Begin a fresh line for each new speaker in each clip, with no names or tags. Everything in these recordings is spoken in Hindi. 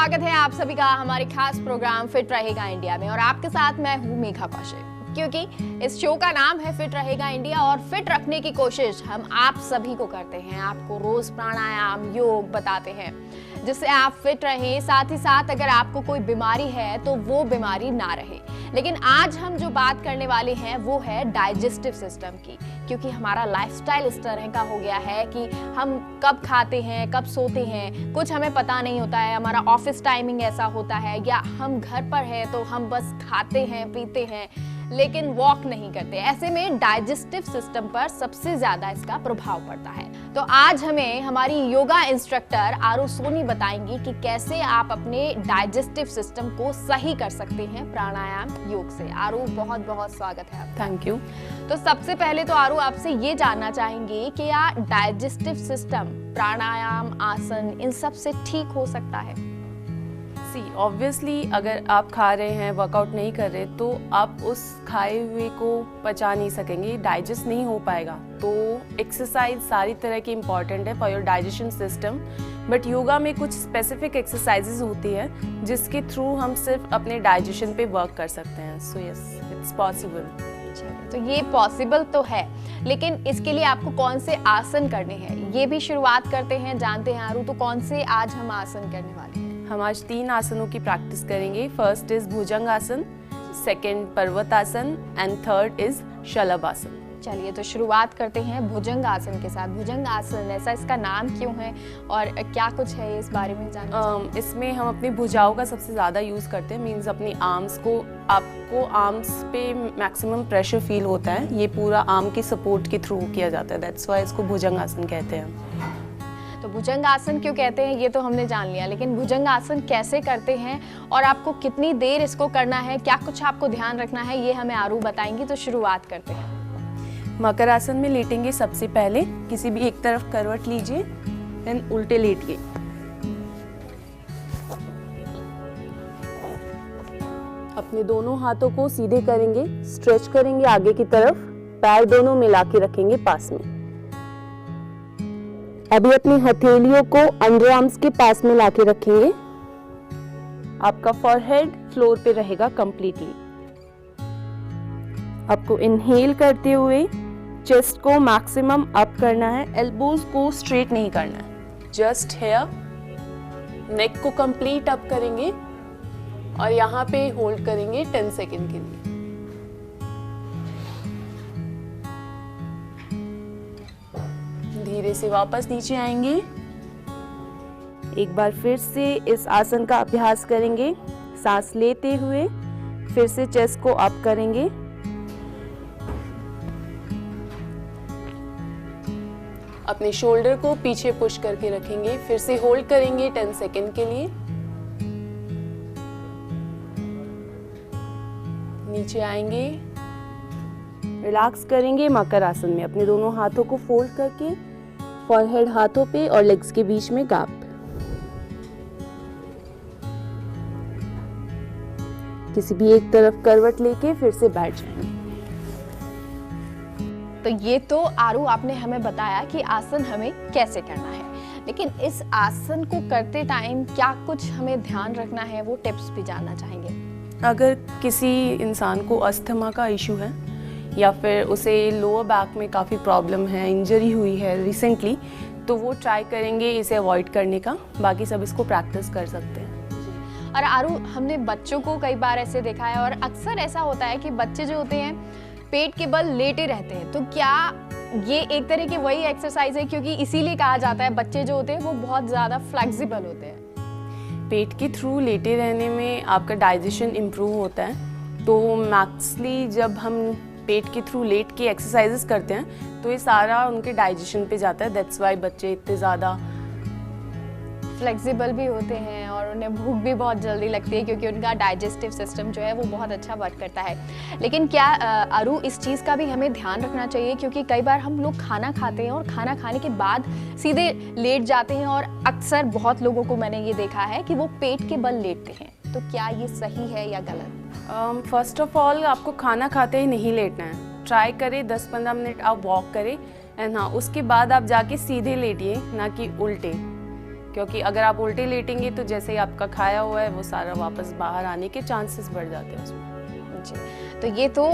स्वागत है आप सभी का हमारे खास प्रोग्राम फिट रहेगा इंडिया में और आपके साथ मैं हूँ मेघा कौशिक। क्योंकि इस शो का नाम है फिट रहेगा इंडिया और फिट रखने की कोशिश हम आप सभी को करते हैं। आपको रोज प्राणायाम योग बताते हैं जिससे आप फिट रहें, साथ ही साथ अगर आपको कोई बीमारी है तो वो बीमारी ना रहे। लेकिन आज हम जो बात करने वाले हैं वो है डाइजेस्टिव सिस्टम की, क्योंकि हमारा लाइफस्टाइल इस तरह का हो गया है कि हम कब खाते हैं कब सोते हैं कुछ हमें पता नहीं होता है। हमारा ऑफिस टाइमिंग ऐसा होता है या हम घर पर हैं तो हम बस खाते हैं पीते हैं लेकिन वॉक नहीं करते। ऐसे में डाइजेस्टिव सिस्टम पर सबसे ज्यादा इसका प्रभाव पड़ता है। तो आज हमें हमारी योगा इंस्ट्रक्टर आरू सोनी बताएंगी कि कैसे आप अपने डाइजेस्टिव सिस्टम को सही कर सकते हैं प्राणायाम योग से। आरू बहुत बहुत स्वागत है आपका।
Thank you.
तो सबसे पहले तो आरू आपसे ये जानना चाहेंगे कि या डाइजेस्टिव सिस्टम प्राणायाम आसन इन सब से ठीक हो सकता है?
ऑब्वियसली अगर आप खा रहे हैं वर्कआउट नहीं कर रहे तो आप उस खाए हुए को पचा नहीं सकेंगे, डाइजेस्ट नहीं हो पाएगा। तो एक्सरसाइज सारी तरह की इम्पॉर्टेंट है for your digestion system. But yoga में कुछ स्पेसिफिक एक्सरसाइजेज होती है जिसके थ्रू हम सिर्फ अपने डाइजेशन पे वर्क कर सकते हैं। So yes, it's possible.
तो ये पॉसिबल तो है, लेकिन इसके लिए आपको कौन से आसन करने हैं ये भी शुरुआत करते हैं, जानते हैं आरू। तो कौन से आज हम आसन करने वाले हैं?
हम आज 3 आसनों की प्रैक्टिस करेंगे। फर्स्ट इज भुजंग आसन, सेकेंड पर्वत आसन एंड थर्ड इज शलभ आसन।
चलिए तो शुरुआत करते हैं भुजंग आसन के साथ। भुजंग आसन, ऐसा इसका नाम क्यों है और क्या कुछ है इस बारे में जानना
इसमें हम अपनी भुजाओं का सबसे ज़्यादा यूज़ करते हैं। मीन्स अपनी आर्म्स को, आपको आर्म्स पे मैक्सिमम प्रेशर फील होता है। ये पूरा आर्म की सपोर्ट के थ्रू किया जाता है। दैट्स वाई इसको भुजंग आसन कहते हैं।
तो भुजंग आसन क्यों कहते हैं ये तो हमने जान लिया, लेकिन भुजंग आसन कैसे करते हैं और आपको कितनी देर इसको करना है, क्या कुछ आपको ध्यान रखना है, ये हमें आरू बताएंगी। तो शुरुआत करते हैं।
मकर आसन में लेटेंगे सबसे पहले। किसी भी एक तरफ करवट लीजिए, देन उल्टे लेटिए। अपने दोनों हाथों को सीधे करेंगे, स्ट्रेच करेंगे आगे की तरफ, पैर दोनों मिला के रखेंगे पास में। अभी अपनी हथेलियों को अंडर आर्म्स के पास में लाके रखेंगे। आपका फॉरहेड फ्लोर पे रहेगा कंप्लीटली। आपको इनहेल करते हुए चेस्ट को मैक्सिमम अप करना है, एल्बोज को स्ट्रेट नहीं करना है। जस्ट हेयर, नेक को कंप्लीट अप करेंगे और यहाँ पे होल्ड करेंगे 10 सेकेंड के लिए। धीरे से वापस नीचे आएंगे। एक बार फिर से इस आसन का अभ्यास करेंगे। सांस लेते हुए फिर से चेस्ट को अप करेंगे। अपने शोल्डर को पीछे पुश करके रखेंगे। फिर से होल्ड करेंगे 10 सेकेंड के लिए। नीचे आएंगे, रिलैक्स करेंगे मकर आसन में। अपने दोनों हाथों को फोल्ड करके फॉरहेड हाथों पे और लेग्स के बीच में गैप। किसी भी एक तरफ करवट लेके फिर से बैठ जाएंगे।
तो ये तो आरू आपने हमें बताया कि आसन हमें कैसे करना है, लेकिन इस आसन को करते टाइम क्या कुछ हमें ध्यान रखना है, वो टिप्स भी जानना चाहेंगे।
अगर किसी इंसान को अस्थमा का इशू है या फिर उसे लोअर बैक में काफ़ी प्रॉब्लम है, इंजरी हुई है रिसेंटली, तो वो ट्राई करेंगे इसे अवॉइड करने का। बाकी सब इसको प्रैक्टिस कर सकते हैं।
और आरू, हमने बच्चों को कई बार ऐसे देखा है और अक्सर ऐसा होता है कि बच्चे जो होते हैं पेट के बल लेटे रहते हैं। तो क्या ये एक तरह की वही एक्सरसाइज है? क्योंकि इसीलिए कहा जाता है बच्चे जो होते हैं वो बहुत ज़्यादा फ्लेक्सिबल होते हैं।
पेट के थ्रू लेटे रहने में आपका डाइजेशन इम्प्रूव होता है। तो मैक्सली जब हम पेट के थ्रू लेट के एक्सरसाइजेस करते हैं तो ये सारा उनके डाइजेशन पे जाता है। दैट्स वाई बच्चे इतने ज़्यादा
फ्लेक्सिबल भी होते हैं और उन्हें भूख भी बहुत जल्दी लगती है क्योंकि उनका डाइजेस्टिव सिस्टम जो है वो बहुत अच्छा वर्क करता है। लेकिन क्या आरू, इस चीज़ का भी हमें ध्यान रखना चाहिए? क्योंकि कई बार हम लोग खाना खाते हैं और खाना खाने के बाद सीधे लेट जाते हैं और अक्सर बहुत लोगों को मैंने ये देखा है कि वो पेट के बल लेटते हैं। तो क्या ये सही है या गलत?
फर्स्ट ऑफ ऑल आपको खाना खाते ही नहीं लेटना है। ट्राई करें 10-15 मिनट आप वॉक करें एंड हाँ, उसके बाद आप जाके सीधे लेटिए, ना कि उल्टे। क्योंकि अगर आप उल्टे लेटेंगे तो जैसे ही आपका खाया हुआ है वो सारा वापस बाहर आने के चांसेस बढ़ जाते हैं उसमें।
जी, तो ये तो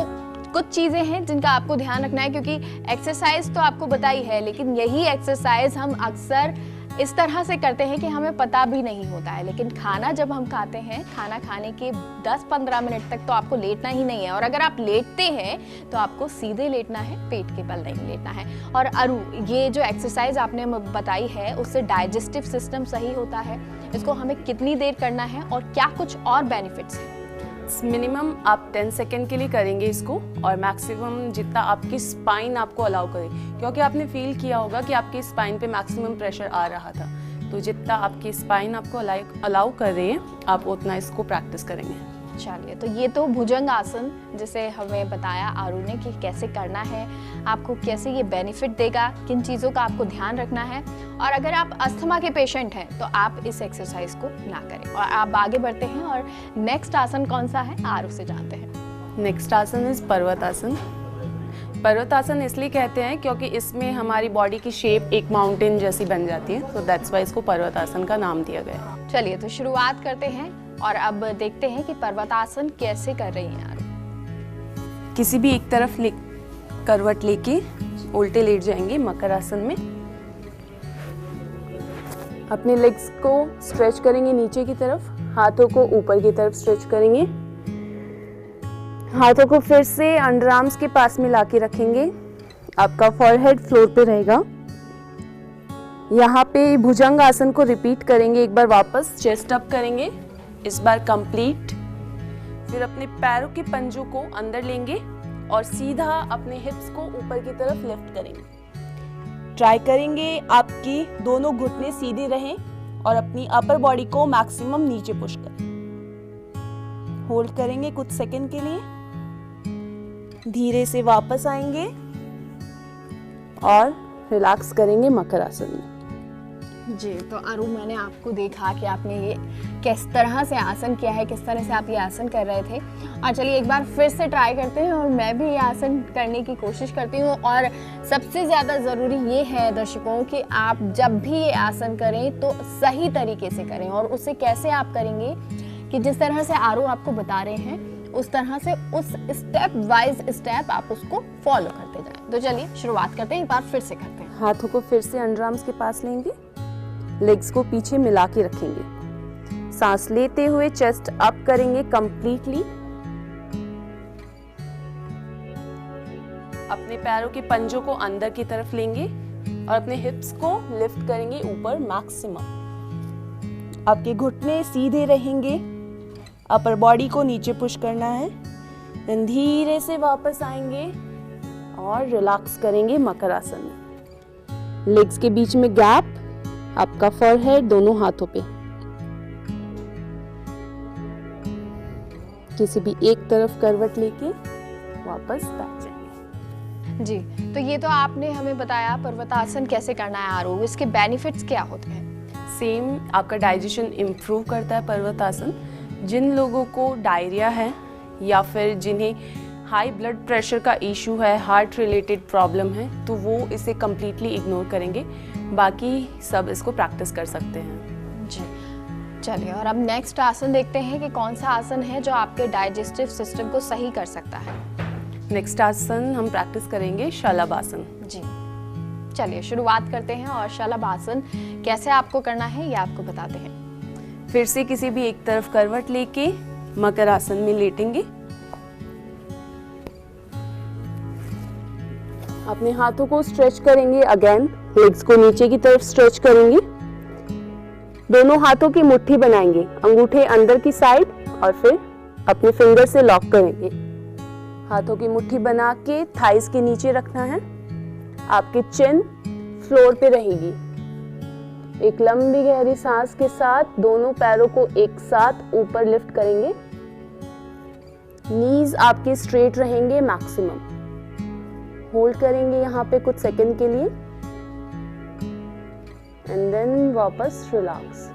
कुछ चीज़ें हैं जिनका आपको ध्यान रखना है, क्योंकि एक्सरसाइज तो आपको बताई है, लेकिन यही एक्सरसाइज हम अक्सर इस तरह से करते हैं कि हमें पता भी नहीं होता है। लेकिन खाना जब हम खाते हैं, खाना खाने के 10-15 मिनट तक तो आपको लेटना ही नहीं है, और अगर आप लेटते हैं तो आपको सीधे लेटना है, पेट के बल नहीं लेटना है। और अरु, ये जो एक्सरसाइज आपने बताई है उससे डाइजेस्टिव सिस्टम सही होता है, इसको हमें कितनी देर करना है और क्या कुछ और बेनिफिट्स हैं?
मिनिमम आप 10 सेकेंड के लिए करेंगे इसको, और मैक्सिमम जितना आपकी स्पाइन आपको अलाउ करे, क्योंकि आपने फील किया होगा कि आपकी स्पाइन पे मैक्सिमम प्रेशर आ रहा था, तो जितना आपकी स्पाइन आपको अलाउ कर रही है आप उतना इसको प्रैक्टिस करेंगे।
चलिए, तो ये तो भुजंग आसन जिसे हमें बताया आरू ने कि कैसे करना है, आपको कैसे ये बेनिफिट देगा, किन चीज़ों का आपको ध्यान रखना है। और अगर आप अस्थमा के पेशेंट हैं तो आप इस एक्सरसाइज को ना करें। और आप आगे बढ़ते हैं और नेक्स्ट आसन कौन सा है आरू से जानते हैं।
नेक्स्ट आसन इज पर्वतासन। पर्वतासन इसलिए कहते हैं क्योंकि इसमें हमारी बॉडी की शेप एक माउंटेन जैसी बन जाती है, तो दैट्स वाई इसको पर्वतासन का नाम दिया गया है।
चलिए, तो शुरुआत करते हैं और अब देखते हैं कि पर्वतासन कैसे कर रही हैं आरू।
किसी भी एक तरफ करवट लेके उल्टे लेट जाएंगे मकर आसन में। अपने लेग्स को स्ट्रेच करेंगे नीचे की तरफ, हाथों को ऊपर की तरफ स्ट्रेच करेंगे। हाथों को फिर से अंडर आर्म्स के पास में लाके रखेंगे। आपका फॉरहेड फ्लोर पे रहेगा। यहाँ पे भुजंग आसन को रिपीट करेंगे एक बार वापस। चेस्ट अप करेंगे इस बार कंप्लीट। फिर अपने पैरों के पंजों को अंदर लेंगे और सीधा अपने हिप्स को ऊपर की तरफ लिफ्ट करेंगे। ट्राई करेंगे आपकी दोनों घुटने सीधे रहें और अपनी अपर बॉडी को मैक्सिमम नीचे पुश करें। होल्ड करेंगे कुछ सेकंड के लिए, धीरे से वापस आएंगे और रिलैक्स करेंगे मकर आसन में।
जी, तो अरु, मैंने आपको देखा कि आपने ये किस तरह से आसन किया है, किस तरह से आप ये आसन कर रहे थे। और चलिए एक बार फिर से ट्राई करते हैं और मैं भी ये आसन करने की कोशिश करती हूँ। और सबसे ज़्यादा ज़रूरी ये है दर्शकों कि आप जब भी ये आसन करें तो सही तरीके से करें। और उसे कैसे आप करेंगे कि जिस तरह से आरू आपको बता रहे हैं उस तरह से, उस स्टेप वाइज स्टेप आप उसको फॉलो करते जाएं। तो चलिए शुरुआत करते हैं, एक बार फिर से करते हैं।
हाथों को फिर से अंडर आर्म्स के पास लेंगे, लेग्स को पीछे मिला के रखेंगे। सांस लेते हुए चेस्ट अप करेंगे कंप्लीटली। अपने पैरों के पंजों को अंदर की तरफ लेंगे और अपने हिप्स को लिफ्ट करेंगे ऊपर मैक्सिमम। आपके घुटने सीधे रहेंगे, अपर बॉडी को नीचे पुश करना है। देन धीरे से वापस आएंगे और रिलैक्स करेंगे मकर आसन में। लेग्स के बीच में गैप, आपका फॉरहेड दोनों हाथों पे। किसी भी एक तरफ करवट लेके वापस बैठ जाएंगे।
जी, तो ये तो आपने हमें बताया पर्वतासन कैसे करना है आरू, इसके बेनिफिट्स क्या होते हैं?
सेम, आपका डाइजेशन इम्प्रूव करता है पर्वतासन। जिन लोगों को डायरिया है या फिर जिन्हें हाई ब्लड प्रेशर का इशू है, हार्ट रिलेटेड प्रॉब्लम है, तो वो इसे कम्प्लीटली इग्नोर करेंगे। बाकी सब इसको प्रैक्टिस कर सकते हैं।
जी, चलिए, और अब नेक्स्ट आसन देखते हैं कि कौन सा आसन है जो आपके डाइजेस्टिव सिस्टम को सही कर सकता है।
नेक्स्ट आसन हम प्रैक्टिस करेंगे शलभासन।
जी, चलिए शुरुआत करते हैं और शलभासन कैसे आपको करना है ये आपको बताते हैं।
फिर से किसी भी एक तरफ करवट लेके मकर आसन में लेटेंगे। अपने हाथों को स्ट्रेच करेंगे, अगेन लेग्स को नीचे की तरफ स्ट्रेच करेंगे। दोनों हाथों की मुट्ठी बनाएंगे, अंगूठे अंदर की साइड और फिर अपने फिंगर से लॉक करेंगे। हाथों की मुट्ठी बना के थाइस के नीचे रखना है। आपकी चिन फ्लोर पे रहेगी। एक लंबी गहरी सांस के साथ दोनों पैरों को एक साथ ऊपर लिफ्ट करेंगे। नीज आपके स्ट्रेट रहेंगे मैक्सिमम। होल्ड करेंगे यहाँ पे कुछ सेकंड के लिए एंड देन वापस रिलैक्स।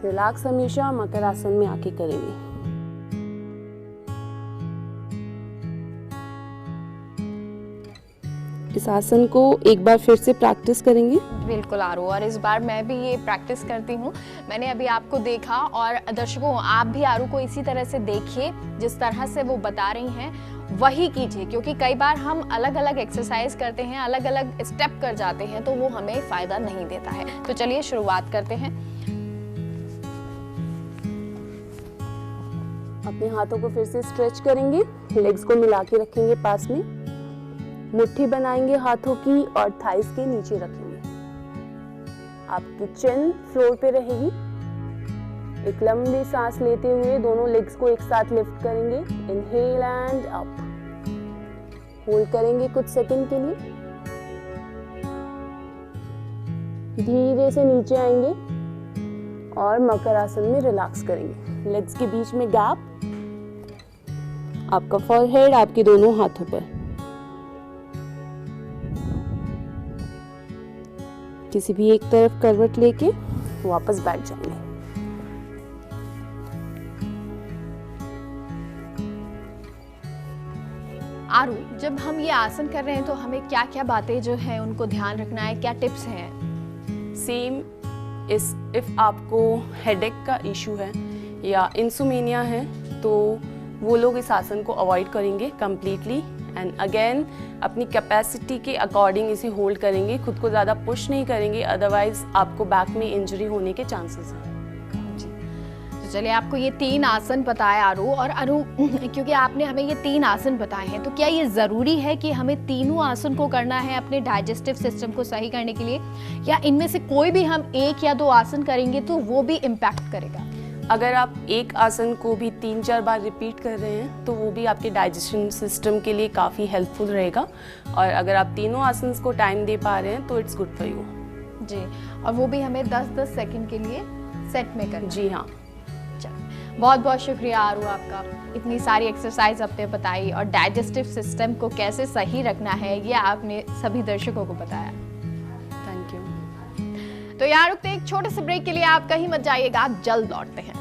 रिलैक्स हमेशा मकर आसन में आके करेंगे। इस आसन को एक बार फिर से प्रैक्टिस करेंगे।
बिल्कुल आरू, और इस बार मैं भी ये प्रैक्टिस करती हूँ। मैंने अभी आपको देखा और दर्शकों आप भी आरू को इसी तरह से देखिए, जिस तरह से वो बता रही हैं वही कीजिए, क्योंकि कई बार हम अलग अलग एक्सरसाइज करते हैं, अलग अलग स्टेप कर जाते हैं तो वो हमें फायदा नहीं देता है। तो चलिए शुरुआत करते हैं।
अपने हाथों को फिर से स्ट्रेच करेंगे, लेग्स को मिला के रखेंगे पास में, मुट्ठी बनाएंगे हाथों की और थाइस के नीचे रखेंगे। आपकी चिन फ्लोर पे रहेगी। एक लंबी सांस लेते हुए दोनों लेग्स को एक साथ लिफ्ट करेंगे, इनहेल एंड अप। होल्ड करेंगे कुछ सेकंड के लिए, धीरे से नीचे आएंगे और मकर आसन में रिलैक्स करेंगे। लेग्स के बीच में गैप, आपका फोरहेड आपके दोनों हाथों पर। किसी भी एक तरफ करवट लेके वापस बैठ जाएंगे।
आरू, जब हम ये आसन कर रहे हैं तो हमें क्या क्या बातें जो है उनको ध्यान रखना है, क्या टिप्स हैं?
सेम इफ आपको हेडेक का इशू है या इंसोमेनिया है तो वो लोग इस आसन को अवॉइड करेंगे कम्प्लीटली। एंड अगेन अपनी कैपेसिटी के अकॉर्डिंग इसे होल्ड करेंगे, खुद को ज़्यादा पुश नहीं करेंगे, अदरवाइज आपको बैक में इंजरी होने के चांसेस हैं।
तो चलिए, आपको ये 3 आसन बताए आरू, और आरू क्योंकि आपने हमें ये 3 आसन बताए हैं तो क्या ये ज़रूरी है कि हमें तीनों आसन को करना है अपने डाइजेस्टिव सिस्टम को सही करने के लिए, या इनमें से कोई भी हम 1 या 2 आसन करेंगे तो वो भी इम्पैक्ट करेगा?
अगर आप एक आसन को भी 3-4 बार रिपीट कर रहे हैं तो वो भी आपके डाइजेशन सिस्टम के लिए काफ़ी हेल्पफुल रहेगा। और अगर आप तीनों आसन को टाइम दे पा रहे हैं तो इट्स गुड फॉर यू।
जी, और वो भी हमें 10-10 सेकंड के लिए सेट में करना।
जी हाँ।
चलो, बहुत बहुत शुक्रिया आरू आपका, इतनी सारी एक्सरसाइज आपने बताई और डाइजेस्टिव सिस्टम को कैसे सही रखना है ये आपने सभी दर्शकों को बताया।
Thank you.
तो यहाँ रुकते एक छोटे से ब्रेक के लिए, आप कहीं मत जाइएगा, आप जल्द लौटते हैं।